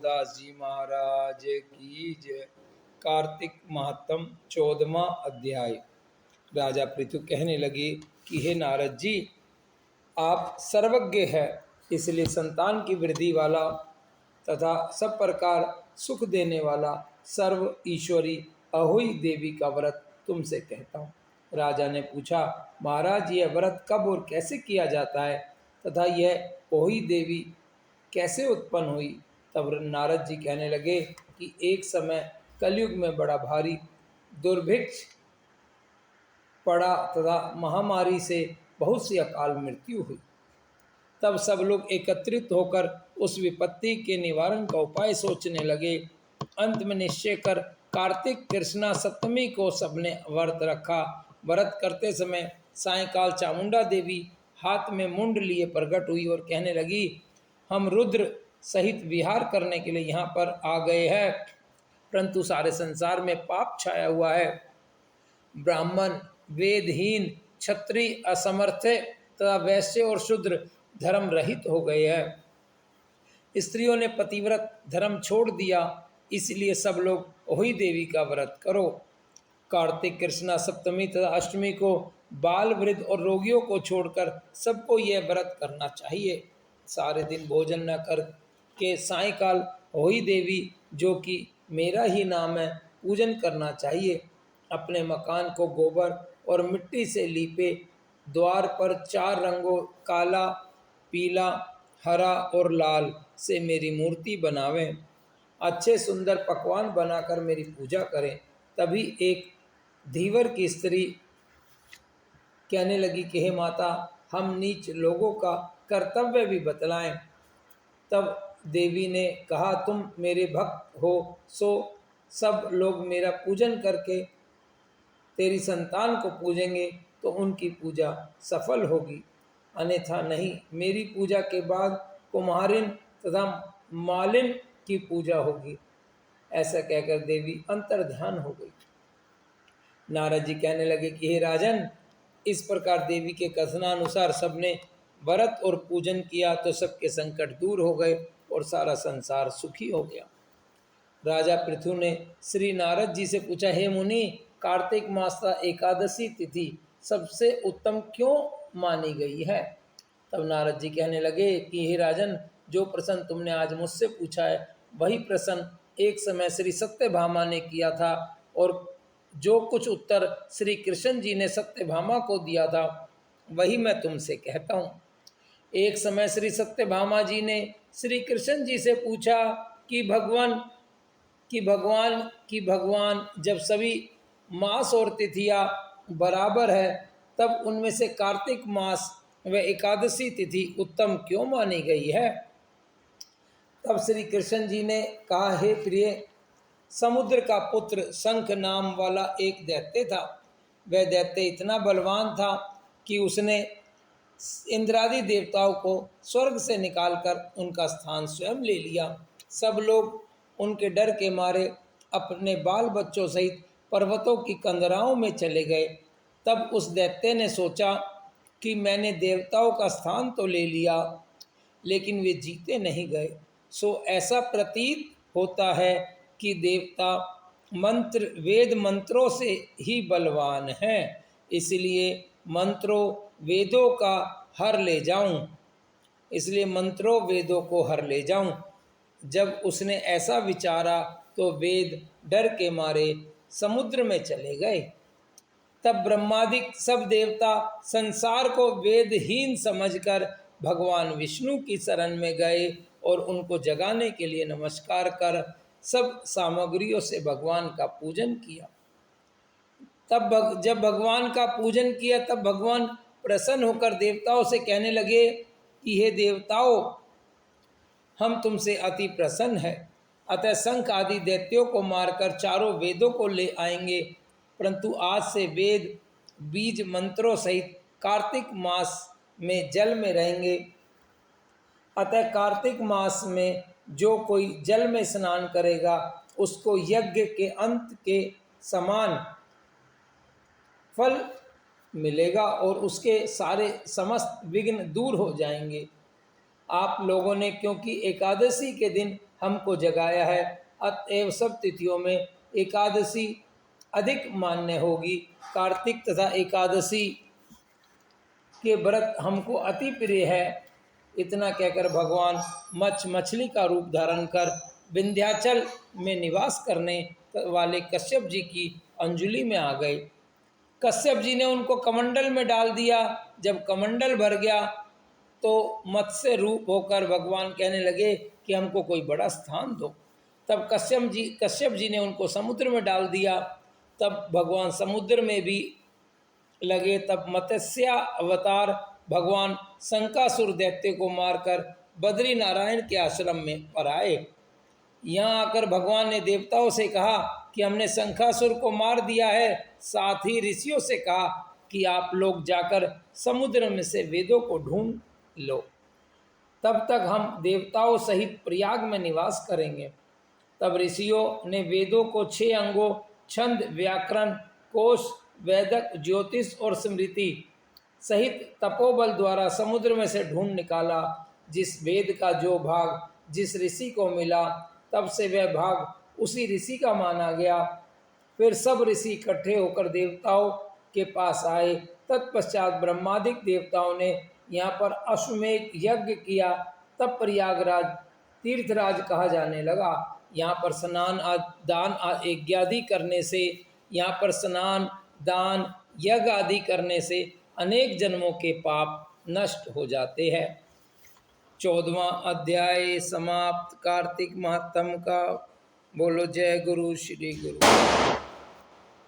सूरदास जी महाराज की जय। कार्तिक महात्म 14वां अध्याय। राजा पृथु कहने लगे कि हे नारद जी, आप सर्वज्ञ है, इसलिए संतान की वृद्धि वाला तथा सब प्रकार सुख देने वाला सर्व ईश्वरी अहोई देवी का व्रत तुमसे कहता हूँ। राजा ने पूछा, महाराज यह व्रत कब और कैसे किया जाता है तथा यह अहोई देवी कैसे उत्पन्न हुई? तब नारद जी कहने लगे कि एक समय कलयुग में बड़ा भारी दुर्भिक्ष पड़ा तथा महामारी से बहुत सी अकाल मृत्यु हुई। तब सब लोग एकत्रित होकर उस विपत्ति के निवारण का उपाय सोचने लगे। अंत में निश्चय कर कार्तिक कृष्णा सप्तमी को सबने व्रत रखा। व्रत करते समय सायंकाल चामुंडा देवी हाथ में मुंड लिए प्रकट हुई और कहने लगी, हम रुद्र सहित विहार करने के लिए यहाँ पर आ गए हैं, परंतु सारे संसार में पाप छाया हुआ है। ब्राह्मण, वेदहीन, क्षत्रिय असमर्थ तथा वैश्य और शूद्र धर्म रहित हो गए हैं। स्त्रियों ने पतिव्रत धर्म छोड़ दिया, इसलिए सब लोग अहोई देवी का व्रत करो। कार्तिक कृष्णा सप्तमी तथा अष्टमी को बाल, वृद्ध और रोगियों को छोड़कर सबको यह व्रत करना चाहिए। सारे दिन भोजन न करके सायंकाल अहोई देवी, जो कि मेरा ही नाम है, पूजन करना चाहिए। अपने मकान को गोबर और मिट्टी से लीपे, द्वार पर 4 रंगों काला, पीला, हरा और लाल से मेरी मूर्ति बनावें। अच्छे सुंदर पकवान बनाकर मेरी पूजा करें। तभी एक धीवर की स्त्री कहने लगी कि हे माता, हम नीच लोगों का कर्तव्य भी बतलाएं। तब देवी ने कहा, तुम मेरे भक्त हो, सो सब लोग मेरा पूजन करके तेरी संतान को पूजेंगे तो उनकी पूजा सफल होगी, अन्यथा नहीं। मेरी पूजा के बाद कुम्हारिन तथा मालिन की पूजा होगी। ऐसा कहकर देवी अंतर्ध्यान हो गई। नारद जी कहने लगे कि हे राजन, इस प्रकार देवी के कथनानुसार सबने व्रत और पूजन किया तो सबके संकट दूर हो गए और सारा संसार सुखी हो गया। राजा पृथु ने श्री नारद जी से पूछा, हे मुनि, कार्तिक मास का एकादशी तिथि सबसे उत्तम क्यों मानी गई है? तब नारद जी कहने लगे कि हे राजन, जो प्रश्न तुमने आज मुझसे पूछा है वही प्रश्न एक समय श्री सत्यभामा ने किया था, और जो कुछ उत्तर श्री कृष्ण जी ने सत्यभामा को दिया था वही मैं तुमसे कहता हूँ। एक समय श्री सत्यभामा जी ने श्री कृष्ण जी से पूछा कि भगवान जब सभी मास और तिथियां बराबर है, तब उनमें से कार्तिक मास व एकादशी तिथि उत्तम क्यों मानी गई है? तब श्री कृष्ण जी ने कहा, हे प्रिय, समुद्र का पुत्र शंख नाम वाला एक दैत्य था। वह दैत्य इतना बलवान था कि उसने इंद्रादि देवताओं को स्वर्ग से निकालकर उनका स्थान स्वयं ले लिया। सब लोग उनके डर के मारे अपने बाल बच्चों सहित पर्वतों की कंदराओं में चले गए। तब उस दैत्य ने सोचा कि मैंने देवताओं का स्थान तो ले लिया, लेकिन वे जीते नहीं गए। सो ऐसा प्रतीत होता है कि देवता मंत्र वेद मंत्रों से ही बलवान हैं, इसलिए मंत्रों वेदों का हर ले जाऊं। जब उसने ऐसा विचारा तो वेद डर के मारे समुद्र में चले गए। तब ब्रह्मादिक सब देवता संसार को वेदहीन समझकर भगवान विष्णु की शरण में गए और उनको जगाने के लिए नमस्कार कर सब सामग्रियों से भगवान का पूजन किया। तब जब भगवान का पूजन किया तब भगवान प्रसन्न होकर देवताओं से कहने लगे कि हे देवताओं, हम तुमसे अति प्रसन्न हैं, अतः शंख आदि दैत्यों को मारकर चारों वेदों को ले आएंगे। परंतु आज से वेद बीज मंत्रों सहित कार्तिक मास में जल में रहेंगे। अतः कार्तिक मास में जो कोई जल में स्नान करेगा उसको यज्ञ के अंत के समान फल मिलेगा और उसके सारे समस्त विघ्न दूर हो जाएंगे। आप लोगों ने क्योंकि एकादशी के दिन हमको जगाया है, अतएव सब तिथियों में एकादशी अधिक मान्य होगी। कार्तिक तथा एकादशी के व्रत हमको अति प्रिय है। इतना कहकर भगवान मछली का रूप धारण कर विंध्याचल में निवास करने वाले कश्यप जी की अंजुलि में आ गए। कश्यप जी ने उनको कमंडल में डाल दिया। जब कमंडल भर गया तो मत्स्य रूप होकर भगवान कहने लगे कि हमको कोई बड़ा स्थान दो। तब कश्यप जी ने उनको समुद्र में डाल दिया। तब भगवान समुद्र में भी लगे। तब मत्स्य अवतार भगवान शंकासुर दैत्य को मारकर बद्री नारायण के आश्रम में पर आए। यहाँ आकर भगवान ने देवताओं से कहा कि हमने शंकासुर को मार दिया है। साथ ही ऋषियों से कहा कि आप लोग जाकर समुद्र में से वेदों को ढूंढ लो, तब तक हम देवताओं सहित प्रयाग में निवास करेंगे। तब ऋषियों ने वेदों को 6 अंगों छंद, व्याकरण, कोश, वैदक, ज्योतिष और स्मृति सहित तपोबल द्वारा समुद्र में से ढूंढ निकाला। जिस वेद का जो भाग जिस ऋषि को मिला, तब से वह भाग उसी ऋषि का माना गया। फिर सब ऋषि इकट्ठे होकर देवताओं के पास आए। तत्पश्चात ब्रह्मादिक देवताओं ने यहाँ पर अश्वमेध यज्ञ किया। तब प्रयागराज तीर्थराज कहा जाने लगा। यहाँ पर स्नान दान यज्ञादि करने से, यहाँ पर स्नान दान यज्ञ आदि करने से अनेक जन्मों के पाप नष्ट हो जाते हैं। 14वां अध्याय समाप्त। कार्तिक महात्म का। बोलो जय गुरु श्री गुरु।